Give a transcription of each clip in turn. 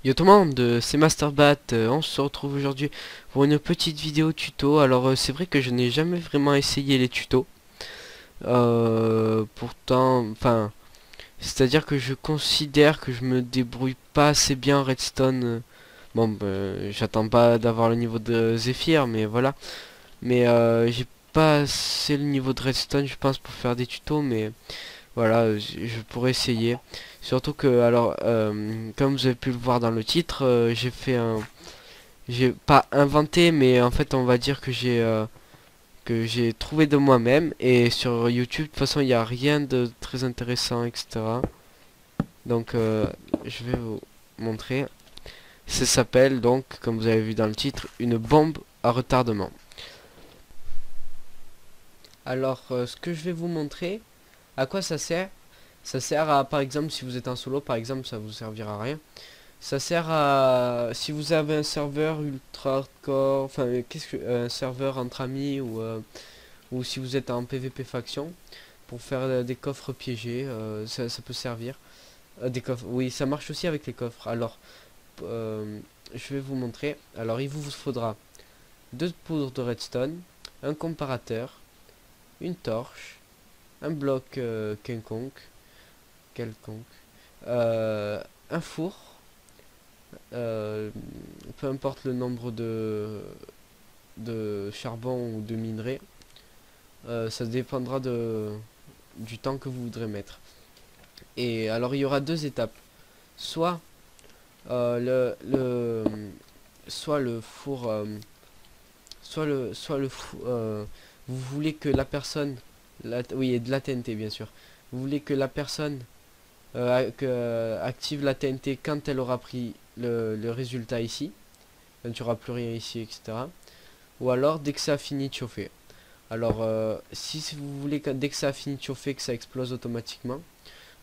Yo tout le monde, c'est Masterbat, on se retrouve aujourd'hui pour une petite vidéo tuto. Alors c'est vrai que je n'ai jamais vraiment essayé les tutos. Pourtant, enfin, c'est-à-dire que je considère que je me débrouille pas assez bien en Redstone. Bon, j'attends pas d'avoir le niveau de Zephyr, mais voilà. Mais j'ai pas assez le niveau de Redstone, je pense, pour faire des tutos, mais voilà, je pourrais essayer. Surtout que, alors, comme vous avez pu le voir dans le titre, j'ai pas inventé, mais en fait, on va dire que j'ai trouvé de moi-même. Et sur YouTube, de toute façon, il n'y a rien de très intéressant, etc. Donc, je vais vous montrer. Ça s'appelle donc, comme vous avez vu dans le titre, une bombe à retardement. Alors, ce que je vais vous montrer, à quoi ça sert? Ça sert à, par exemple, si vous êtes en solo, par exemple, ça vous servira à rien. Ça sert à, si vous avez un serveur ultra hardcore, enfin, un serveur entre amis ou si vous êtes en PvP faction, pour faire des coffres piégés, ça peut servir. Des coffres, oui, ça marche aussi avec les coffres. Alors, euh, je vais vous montrer. Alors, il vous faudra deux poudres de redstone, un comparateur, une torche, un bloc quelconque, un four, euh, peu importe le nombre de charbon ou de minerai, ça dépendra du temps que vous voudrez mettre. Et alors il y aura deux étapes. Soit soit le four, soit le four, vous voulez que la personne, oui, et de la TNT bien sûr. Vous voulez que la personne active la TNT quand elle aura pris le résultat ici, quand il n'y aura plus rien ici, etc. Ou alors dès que ça a fini de chauffer. Alors si vous voulez que dès que ça a fini de chauffer, que ça explose automatiquement,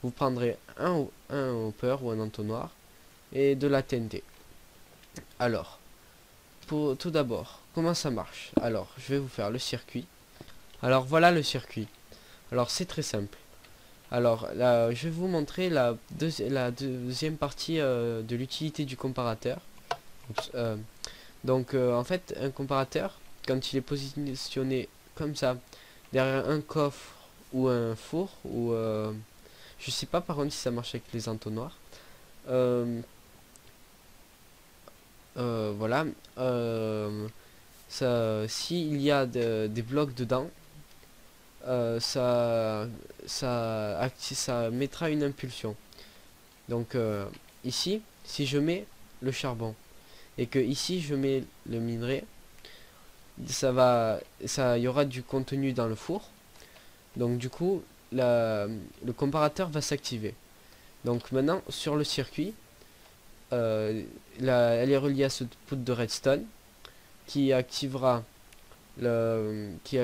vous prendrez un hopper ou un entonnoir et de la TNT. Alors, pour tout d'abord, comment ça marche? Alors, je vais vous faire le circuit. Alors voilà le circuit. Alors c'est très simple. Alors là, je vais vous montrer la deuxième partie de l'utilité du comparateur. Oups, en fait, un comparateur, quand il est positionné comme ça, derrière un coffre ou un four, ou je sais pas par contre si ça marche avec les entonnoirs. Euh, voilà. Euh, s'il y a des blocs dedans, euh, ça, ça mettra une impulsion. Donc ici, si je mets le charbon et que ici je mets le minerai, il y aura du contenu dans le four. Donc du coup, le comparateur va s'activer. Donc maintenant, sur le circuit, elle est reliée à ce poudre de redstone qui activera qui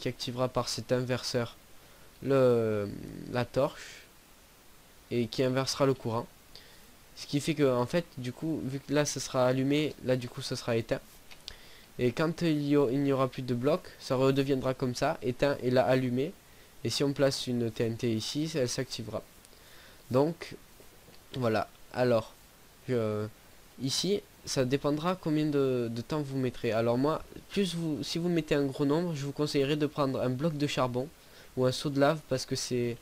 activera par cet inverseur la torche et qui inversera le courant. Ce qui fait que en fait, du coup, vu que là ça sera allumé, là du coup ça sera éteint. Et quand il n'y aura plus de blocs, ça redeviendra comme ça, éteint et là allumé. Et si on place une TNT ici, elle s'activera. Donc voilà. Alors, je- ici, ça dépendra combien de temps vous mettrez. Alors moi, si vous mettez un gros nombre, je vous conseillerais de prendre un bloc de charbon ou un seau de lave parce que c'est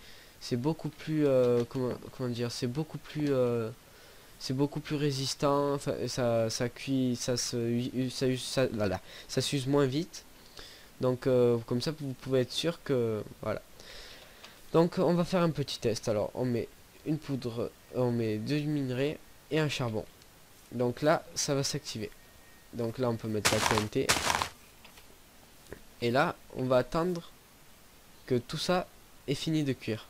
beaucoup plus comment dire, c'est beaucoup plus résistant. Enfin, ça cuit, ça s'use moins vite. Donc comme ça, vous pouvez être sûr que voilà. Donc on va faire un petit test. Alors on met une poudre, on met deux minerais et un charbon. Donc là, ça va s'activer. Donc là, on peut mettre la TNT. Et là, on va attendre que tout ça est fini de cuire.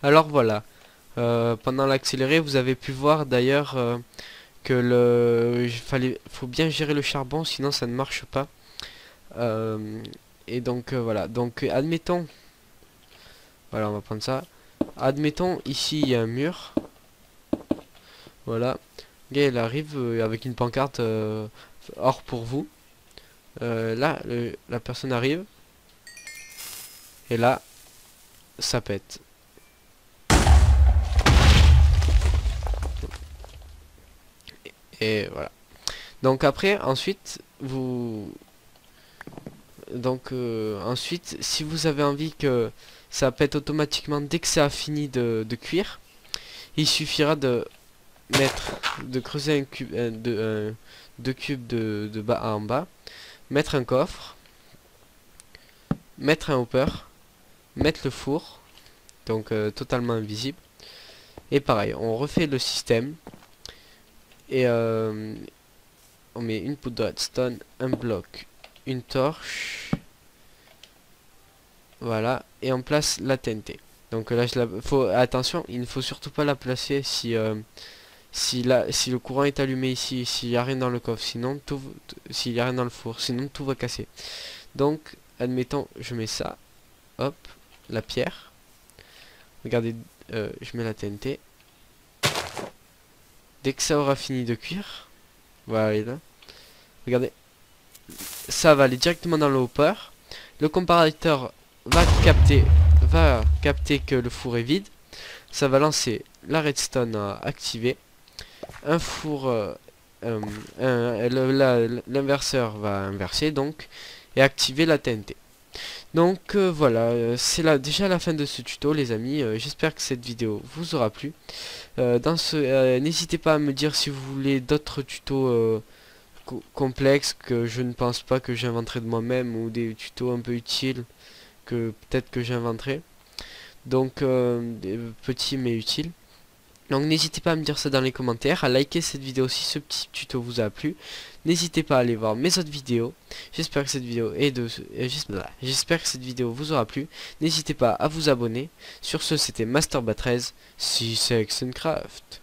Alors voilà, pendant l'accéléré, vous avez pu voir d'ailleurs que faut bien gérer le charbon, sinon ça ne marche pas. Et donc voilà, donc admettons, voilà, on va prendre ça. Admettons ici il y a un mur, voilà. Le gars il arrive avec une pancarte or pour vous. Là, la personne arrive et là, ça pète. Et voilà. Donc après, ensuite, ensuite, si vous avez envie que ça pète automatiquement dès que ça a fini de cuire, il suffira de creuser un cube, deux cubes de bas en bas, mettre un coffre, mettre un hopper, mettre le four, donc totalement invisible. Et pareil, on refait le système et on met une poudre de redstone, un bloc, une torche, voilà, et on place la TNT. Donc là, attention, il ne faut surtout pas la placer si le courant est allumé ici, s'il n'y a rien dans le coffre, sinon s'il n'y a rien dans le four, sinon tout va casser. Donc, admettons, je mets ça, hop, la pierre. Regardez, je mets la TNT. Dès que ça aura fini de cuire, voilà, là. Regardez, ça va aller directement dans le hopper. Le comparateur va capter que le four est vide. Ça va lancer la redstone à activer. Un four, l'inverseur va inverser donc et activer la TNT. Donc voilà, c'est déjà la fin de ce tuto les amis. J'espère que cette vidéo vous aura plu. N'hésitez pas à me dire si vous voulez d'autres tutos complexes que je ne pense pas que j'inventerai de moi-même, ou des tutos un peu utiles que peut-être que j'inventerai. Donc petits mais utiles. Donc n'hésitez pas à me dire ça dans les commentaires, à liker cette vidéo si ce petit tuto vous a plu. N'hésitez pas à aller voir mes autres vidéos. J'espère que cette vidéo j'espère que cette vidéo vous aura plu. N'hésitez pas à vous abonner. Sur ce, c'était MasterBat13, 6 Craft.